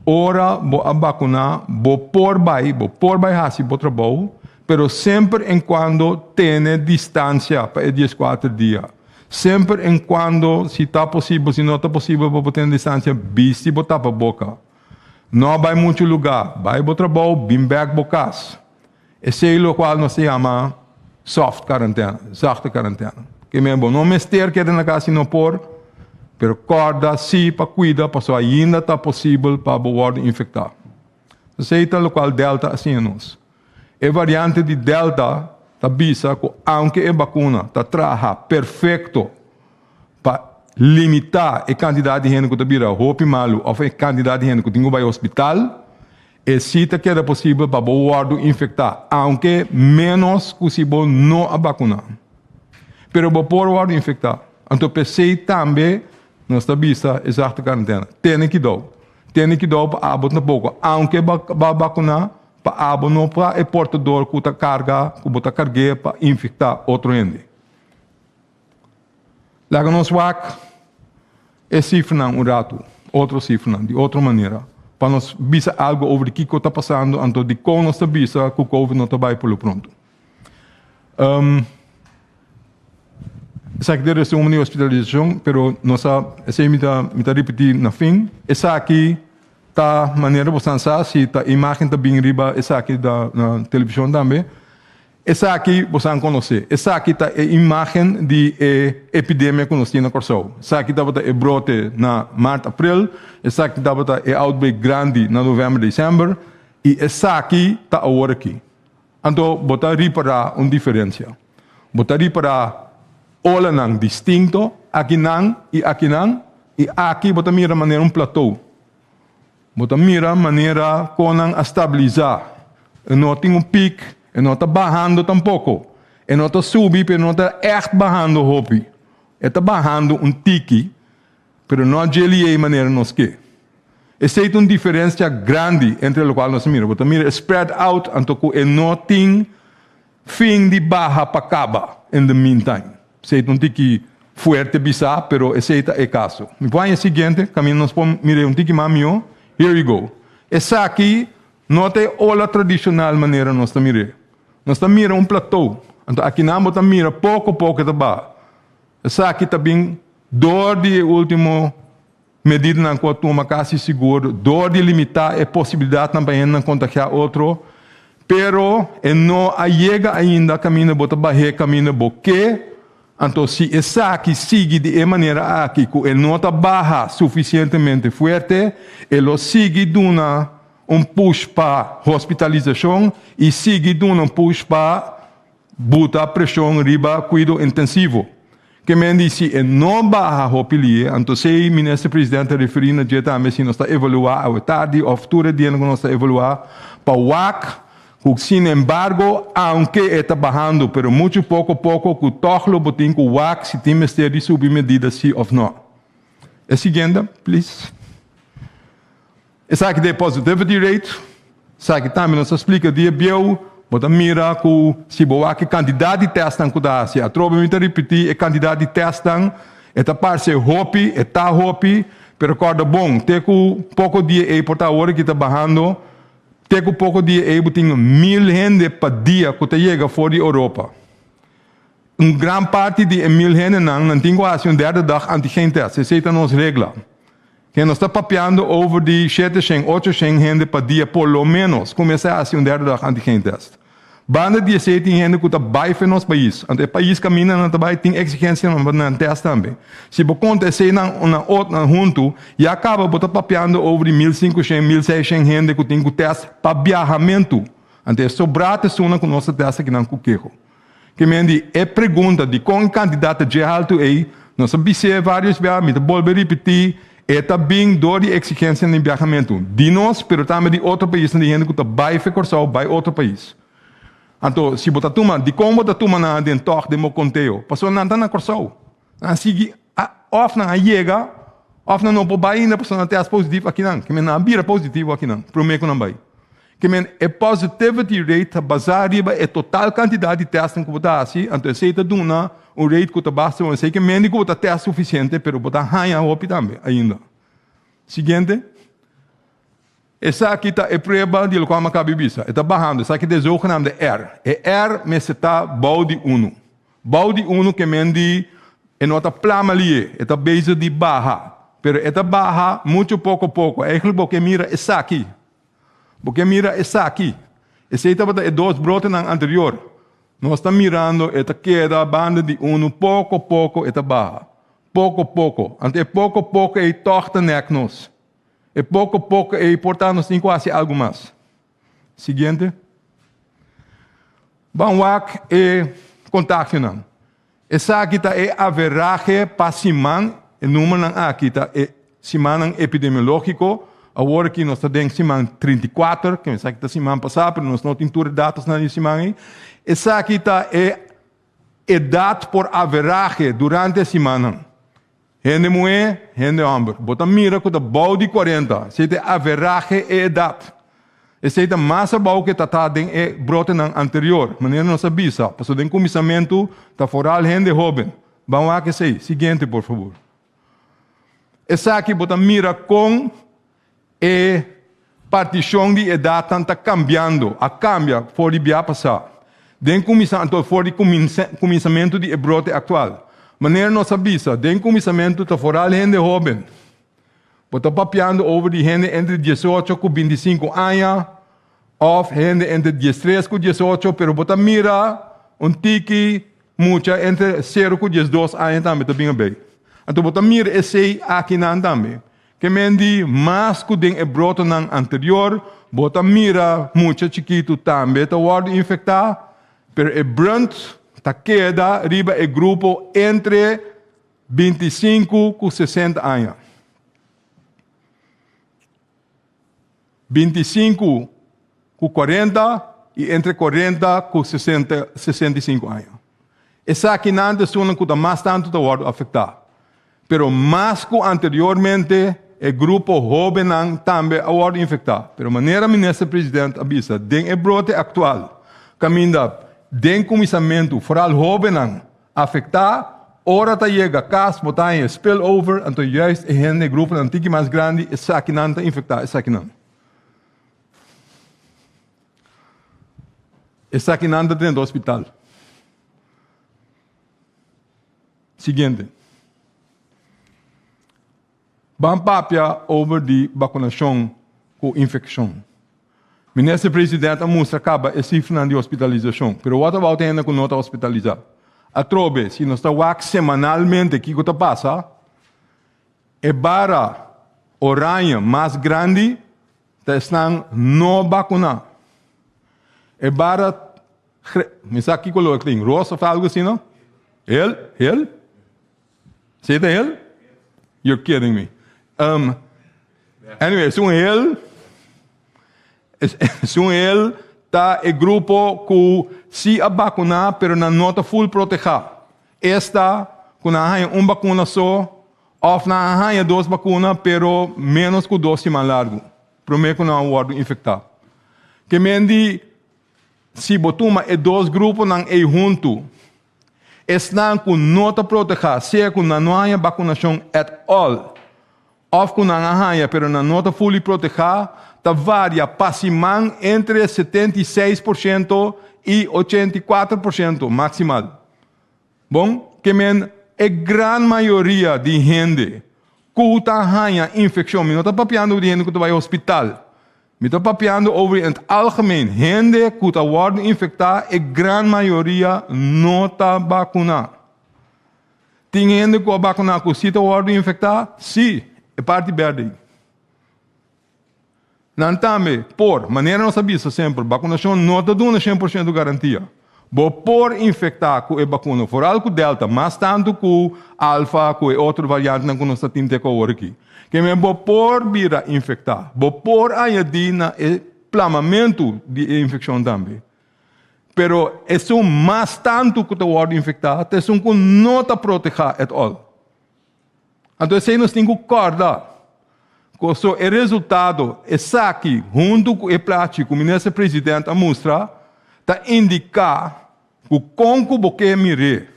ora bo a vacuna bo por vai hasi bo trabalho. Pero sempre em quando tem distância para 14 dias. Sempre em quando, se está possível, se não está possível, para ter distância, viste e botar para a boca. Não vai muito lugar, vai para o trabalho, bem back para casa. Esse é o qual nós se chama soft quarentena, zachte quarentena. Que mesmo, não mester que na casa não por, pero corda, sim, para cuidar, para ainda está possível para o infectar. Esse é o qual delta assim é nós. A variante de Delta está bisa que, aunque a vacuna está trabalhando perfeito para limitar a quantidade de gente que está vira roupa malo ou a quantidade de gente que tem que ir ao hospital, é sim que é possível para o wardo infectar, aunque menos que se não a vacunar. Pero para o wardo infectar, então pensei também nós está bisa exata quarentena. Tem que dar para abot na pouco, aunque vai vacunar para abo não para é portador que está carga, que está carga para infectar outro ende. Lá que nós vamos é cifra não rato, outra cifra não, de outra maneira, para nós bisa algo over o que está passando, então de como nós bisa que o COVID não está bem pelo pronto. Essa aqui é uma hospitalização, pero nós essa me está repetir na fim, essa aqui ta maneira você se ta imagem tá bem riba essa aqui da na televisão também essa aqui você conhece essa aqui tá a imagem de epidemia que nós temos na Corsou essa aqui tá o brote na março abril essa aqui tá o outbreak grande na novembro dezembro e essa aqui tá agora aqui então botar reparar uma diferença botar reparar olha não distinto aqui não e aqui botar mira maneira platô. Bota mira maneira conan a estabilizar. Não tem pico, não está bajando tampouco. Não está subindo, pero não está echt bajando hopi. Está bajando tiki, pero não é maneira nos que. Essa é uma diferença grande entre o qual nós mira. Bota mira spread out, então que não tem fim de baja para acaba in the meantime. Essa é tiki fuerte bisa, pero esse é o caso. Me põe o seguinte, caminho nós podemos mirar tiki mamio. Here we go. Essa aqui não é a tradicional maneira nós estamos mirando. Nós estamos mirando platô. Então aqui não estamos mirando pouco tá bom. Essa aqui está bem dor de último medida na qual toma casi seguro, dor de limitar a possibilidade também de contagiar outro, pero não chega ainda caminho bota barre caminho boque, então se essa aqui sigue de maneira aqui que ele não está barra suficientemente forte, ele sigue dando push para hospitalização e sigue dando push para botar pressão riba cuidado intensivo. Que me disse não barra hopilie, então se o ministro-presidente referindo a também se nós está evaluar a tarde ou futuro dia nós está evaluar para o WAC, sin embargo, aunque está bajando, pero muito pouco que tochlo botin que o WAC se tem de subir medidas sim ou não. A seguinte, please. Essa aqui é positivity rate, essa aqui também nos explica de bio. Bota mira que se boa que candidato de testan que dá se a tropa me repetir é candidato de testan eta parse hopi eta hopi pero corda bom te ku pouco dia e porta hora que tá barrando te ku pouco dia e botin 1000 gente per dia que tá chega fora de Europa grande parte de 1000 gente não tem quase derde dag antigen test se seta nos regla que nós está papeando over de 700 800 gente per dia por lo menos começa a ser derde dag antigen test. Banda de 17 gente que está baixo no nosso país. Então, o país caminha na trabalho tem exigência na teste também. Se você acontecer na outra junto, e acaba botar papeando over de 1.500, 1.600 gente que tem que teste para viajamento. Então, sobrate suna com nossa teste aqui na Cuquejo. Que me diz, é pergunta de qual candidato de alto é, nós sabemos vários vezes, mas vou repetir, é também dor de exigência no viajamento. De nós, mas também de outro país, de gente que está baixo corção, vai outro país. Então, se você toma, de como você toma na dentro de meu conteúdo, passou na na corção. Assim, off na chega, off na não pode ainda, passou na teste positivo aqui não, que me na bira positivo aqui não, prometo não vai. Que me é positivity rate baseado é total quantidade de testes que você assim, então se você duna o rate que você basta, você sei que médico você teste suficiente, pero você ganha o também ainda. Seguinte. Essa aqui está a prova de como a cabeça. Está barrando. Essa aqui é o nome de R. E R me está bau de 1. Bau de 1 que me diz é nota plama ali. Está base de barra. Pero está barra muito pouco. É aquilo que mira essa aqui. Porque mira essa aqui. Esse é dois brotes na anterior. Nós estamos mirando, esta queda banda de 1, pouco, esta barra. Pouco. Ante pouco é torta necnos. E pouco é importante nós temos quase algo mais. Seguinte. Banwak é contágio não. Essa aqui é a average para semana, o número aqui é semana epidemiológico. Agora que nós temos semana 34, que essa aqui é semana passada, mas nós não temos dados na semana. Essa aqui é idade por average durante a semana. Gente mulher, gente homem. Bota mira que o bau de 40. Se é average e idade. Esse é mais bau que está dentro é brote anterior. Maneira não sabia. Passou de começamento, está fora gente jovem. Vamos lá que sei. Seguinte, por favor. Essa aqui bota mira com a partição de idade está cambiando. A cambia for de via passar. Den começamento for de começamento de brote atual. Maneira não sabia, den começamento está fora gente jovem. Bota papeando over de gente entre 18 e 25 anos, ou gente entre 13 e 18, pero bota mira tiki mucha entre 0 e 12 anos também está bem. Então bota mira esse aqui não também. Que mendi mais que den broto nan anterior, bota mira mucha chiquito também está word infectado, pero é brunt está queda riba o grupo entre 25 e 60 anos. 25 com 40 e entre 40 e 65 anos. Essa aqui não é uma que mais tanto está afetada. Pero mais que anteriormente, o grupo jovem também está infectado. Pero maneira ministro-presidente avisa, den brote atual, caminha den começamento, foral jovem afetar, ora tá chega caso, botar em spillover, então juist a gente grupo antigo mais grande, essa aqui não está infectada, essa aqui não. Essa aqui não está dentro do hospital. Seguinte. Bampapia over die vaccinação com infecção. Minister Presidente mostra acaba a cifra de hospitalização. Pero what about ainda com nota hospitalizar? A trobe, se nós estamos semanalmente, o que está passa? É para o ranho mais grande, estão não vacinar. É para, me sabe que color tem? Rosa ou algo assim, não? Ele? Say the hell? You're kidding me. Anyway, ele tá e grupo que se a vacuna, pero na nota full proteger. Esta, com a vacuna só, ou na duas vacunas, pero menos que 2 semanas largo. Prometo que não vou infectar. Que mendi, se botuma e 2 grupos não é junto, estão com nota proteger, se com não há vacunação at all, ou com não há, pero na nota fully proteger, tá varia passimang entre 76% e 84% maximal. Bom, que men a grande maioria de gente que está infecção, não está papiando de gente que vai ao hospital. Me está papiando over in algemeen. Gente que está worden infectada, a grande maioria não está vacunada. Tem gente que está vacunada que está worden infectada? Sim, é parte verde. Não também, por maneira não sabia sempre, vacunação não está dando 100% de garantia. Por infectar com a vacuna, por algo delta, mas tanto com alfa, com outra variante, não nós estamos tendo aqui. Que me por vir a infectar, por añadir na plamamento de infecção também. Pero isso mais tanto que está infectar, isso não está proteger at all. Então, isso nós temos que acordar. O resultado é aqui, junto com o plástico, que o ministro presidente mostra, está indicar que como você mire,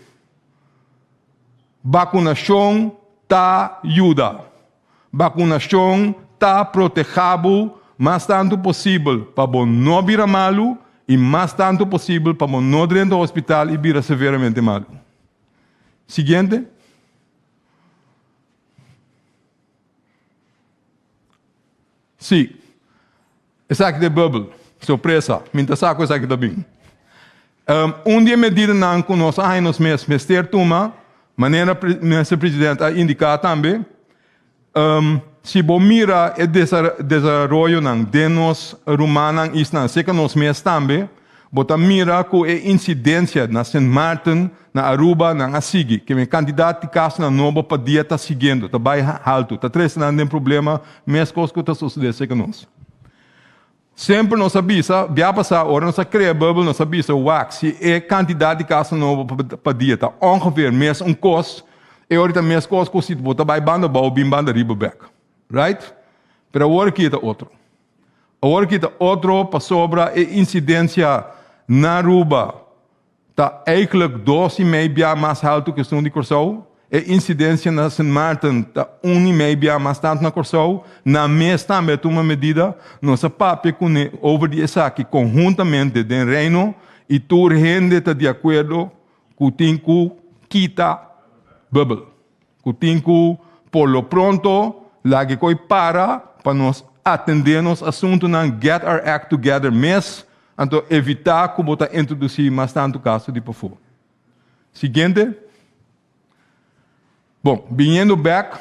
vacunação está ajuda. Vacunação está protegendo mais tanto possível para não virar malo e mais tanto possível para não ir ao hospital e virar severamente malo. Seguinte. Sim. Essa aqui é bubble. Surpresa. Minta saco essa aqui também. Dia medida não conosco, nos meses ter toma, maneira ministro presidente a indicar também, se bom mira o desenvolvimento de nós rumanos isna, sei que nos meses também, bota mira com a incidência na St. Martin, na Aruba, na Asigi, que é candidato de caso na nova para dia está seguindo, está bem alto, está três não tem problema, mesmo coisa que está sucedendo, sei que nós. Sempre nós sabemos, já passar, ora nós criamos bubble, nós sabemos, se é candidato de caso nova para dia, está ongeveer mesmo custo, e ahorita mesmo coisa que você bota vai banda bau bim banda ribeback, right? Pero agora aqui está outro. Agora aqui está outro para sobra a incidência na Aruba. Está eigenlijk 2,5 mais alto que o de Corsou. A incidência na St. Martin está 1,5 mais tanto na Corsou. Na mês também uma medida, nossa papi com over de aqui conjuntamente de reino e toda gente está de acordo com o que quita bubble. Que por lo pronto, lá que para nós atender nos assuntos na Get Our Act Together mês, então evitar que botar introduzir mais tanto caso de por favor. Seguinte. Bom, vindo back,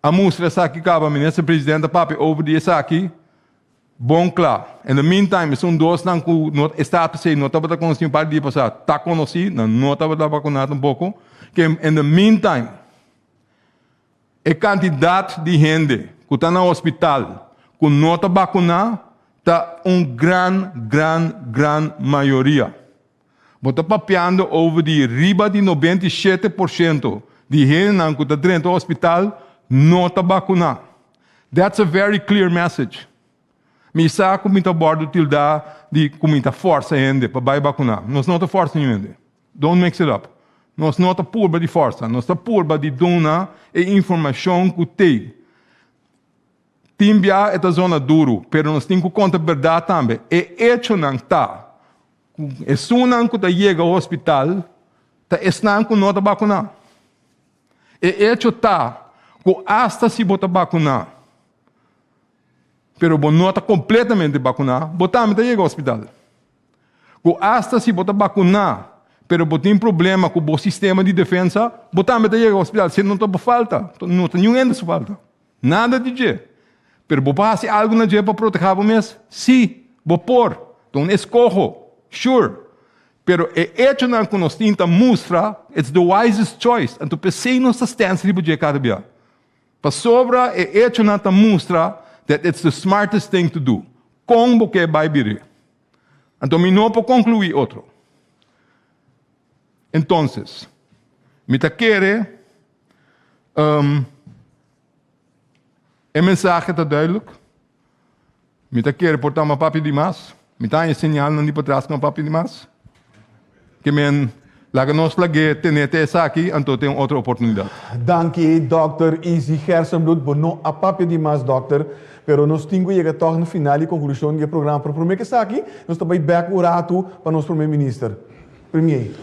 a mostra aqui acaba, o ministro presidente papi over de aqui, bom claro. In the meantime, são dois não que o Estado se não estava conhecendo para dia passado, está conhecido, não estava vacunado um pouco, que in the meantime, a quantidade de gente que está no hospital, que não está vacunado, está grande maioria. Bota papiando over de riba de 97% de gente que está dentro do hospital não está vacunado. That's a very clear message. Me sabe como está bordo tildar de como está força ainda para vacunar. Nós não está força ainda. Don't mix it up. Nós não está pura de força. Nós está pura de dona e informação que tem. Timbia é a zona duro, pero nós temos que contar a verdade também. E hecho não está. E sunan que está chega ao hospital, está estando com não está vacunado. E hecho está, Que hasta se bota vacunar, pero você não está completamente vacunado, botamos até chegar ao hospital. Que hasta se bota vacunar, pero você tem problema com o sistema de defesa, botamos até chegar ao hospital. Se não está falta, não está nenhuma falta. Nada de jeito. Pero você faz algo na jeito para proteger você mesmo? Sim, você pôr. Então, escolho, sure. Pero é hecho na que nós tentamos mostrar, it's the wisest choice. Então, pensei nossa stance de você cada dia. Para sobra, é hecho na que mostra that it's the smartest thing to do. Como que vai vir? Então, não para concluir outro. Então, me quer a mensagem está duidelijk. Me quer portar uma papi demais. Me está ensinando não para trás com uma papi demais. Que men laga nós lage tenete essa aqui, então tem outra oportunidade. Danke, Dr. Easy Gersenbloed, bono a papi demais, Dr. Pero nós temos que chegar no final e conclusão do programa. Para o primeiro que está aqui, nós estamos back o rato para nosso primeiro-ministro. Primeiro.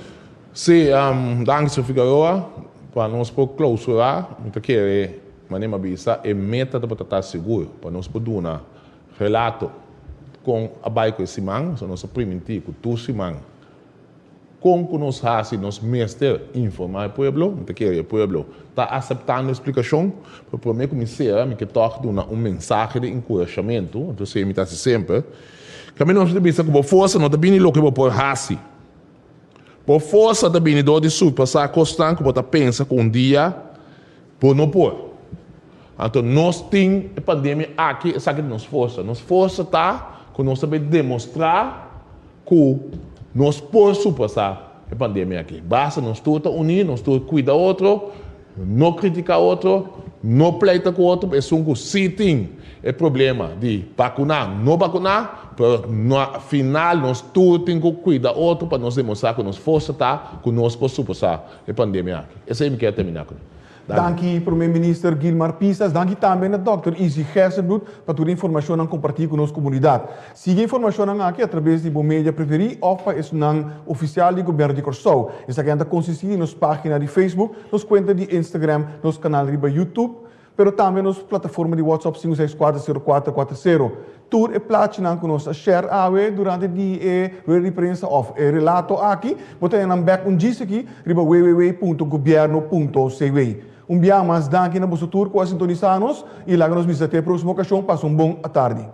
Sim, danke, Sr. Figueroa. Para nós por clausurar, me quer manema bisa é meta para estar seguro, para nós poder dar relato com a baico esse man, so nós primeiro com tu esse man. Como nós fazemos, nós mestre informar o povo, não quer o povo está aceitando a explicação, para o meu comissário, me que toque mensagem de encorajamento, então se imita sempre, que a mim não se deve ser com força, não deve nem o que eu vou fazer. Por força também do de sul passar constante, que você pensa com um dia, por não pôr. Então nós temos a pandemia aqui, essa aqui é nossa força. Nossa força está que nós sabemos demonstrar que nós podemos superar a pandemia aqui. Basta nós todos unir, nós todos cuidar outro, não criticar outro, não pleita com outro, é só que se tem o problema de vacunar, não vacunar, no final nós todos temos que cuidar outro para nós demonstrar que nossa força está, que nós podemos superar a pandemia aqui. Esse é o que eu quero terminar com. Danke, primeiro-ministro Gilmar Pisas. Danke também a Dr. Easy Gersenbloed para toda a informação que compartilha com a nossa comunidade. Siga a informação aqui através de mídia preferida ou para o oficial do governo de Corsou. Essa aqui consiste em nossa página de Facebook, nossa conta de Instagram, nosso canal de YouTube, mas também nossa plataforma de WhatsApp 5640440. Tour e platina com nossa share awe durante a reprensa of relato aqui. Você tem back disso aqui, riba www.governo.cw. Biang mas danke na boso tour ko a sintonizanos e laga nos até a próxima ocasião. Passa bom tarde.